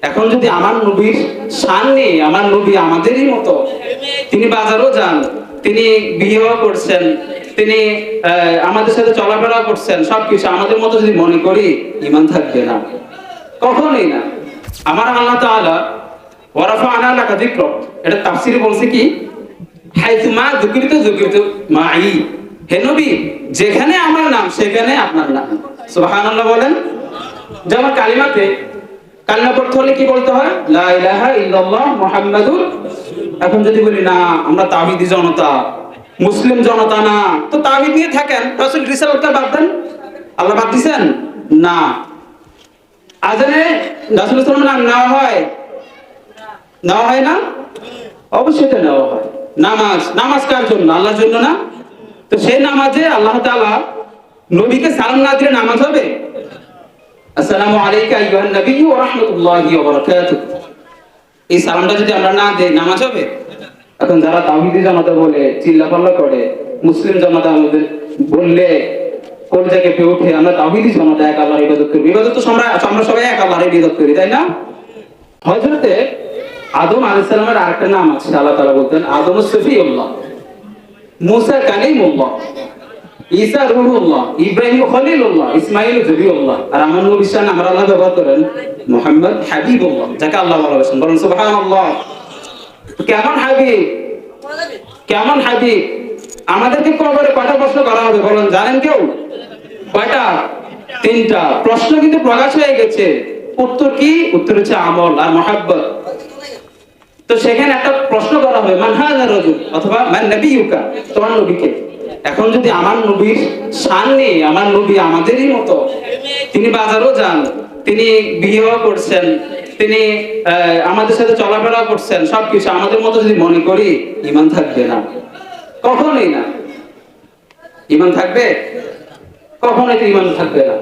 এখন যদি আমার নবীর শান নেই, আমার নবী আমাদেরই মতো, তিনি বাজারও যান, তিনি বিয়েও করছেন, তিনি আমাদের সাথে চলাফেরা করছেন, সবকিছু আমাদের মতো যদি মনে করি, ঈমান থাকবে না, কখনোই না। আমার আল্লাহ তাআলা ওয়ারাফা'না লাকা যিকরাক, এটা তাফসীরে বলছে কি, হাইতু মা যুকিরতু মাই, হে নবী যেখানে আমার নাম সেখানে আপনার নাম। সুবহানাল্লাহ বলেন। যেমন কালিমাতে কালিমা পড়তে হলে কি বলতে হয়? লা ইলাহা ইল্লাল্লাহ মুহাম্মাদুর। এখন যদি বলি না আমরা তাওহীদি জনতা, মুসলিম জনতা না, তো তাওহীদ নিয়ে থাকেন, রাসূল রিসালাতটা বাদ দেন। আল্লাহ বাদ দিবেন না। আজানে রাসূল সাল্লাল্লাহু আলাইহি ওয়াসাল্লামের নাম নেওয়া হয় না? অবশ্যই তো নেওয়া হয়। নামাজ কার জন্য? আল্লাহর জন্য না? তো সেই নামাজে আল্লাহ তাআলা নবীকে সালাম না দিলে নামাজ হবে? আসসালামু আলাইকা আইয়ুহান নবিয়্যু ওয়া রাহমাতুল্লাহি ওয়া বারাকাতুহু, এই সালামটা যদি আমরা না দেই নামাজ হবে? এখন যারা তাওহীদি জনতা বলে চিল্লাপাল্লা করে, মুসলিম জনতা আমাদের বললে কলিজা কেঁপে ওঠে, আমরা তাওহীদি জনতা, এক আল্লাহর ইবাদত করি। ইবাদত তো আমরা সবাই এক আল্লাহর ইবাদত করি, তাই না? হযরতে আদম আলাইহিস সালামের আরেকটা নাম আছে, আল্লাহ তাআলা বলতেন আদম সফিউল্লাহ, মুসা কালিমুল্লাহ, ঈসা রূহুল্লাহ, ইব্রাহিম খলিলুল্লাহ, ইসমাঈল জবিউল্লাহ। আর আমার নবীর শান আমরা আল্লাহ ব্যবহার করেন মুহাম্মদ হাবিবুল্লাহ, যাকে আল্লাহ ভালোবাসেন। বলেন সুবহানাল্লাহ। কেমন হাবিব, কেমন হাবিব! আমাদেরকে কবরে কয়টা প্রশ্ন করা হবে বলেন, জানেন কেউ? কয়টা? 3টা। প্রশ্ন কিন্তু প্রকাশ হয়ে গেছে, উত্তর কি? উত্তর হচ্ছে আমল আর মহব্বত। তো সেখানে একটা প্রশ্ন করা হবে, মান হাযা রাজুল, অথবা মান নবিয়ুকা, তোমার নবীকে। এখন যদি আমার নবীর শান নেই, আমার নবী আমাদেরই মতো, তিনি বাজারও যান, তিনি বিয়েও করছেন, তিনি আমাদের সাথে চলাফেরা করছেন, সবকিছু আমাদের মতো যদি মনে করি, ঈমান থাকবে না, কখনোই না। ঈমান থাকবে? কখনোই তো ঈমান থাকবে না।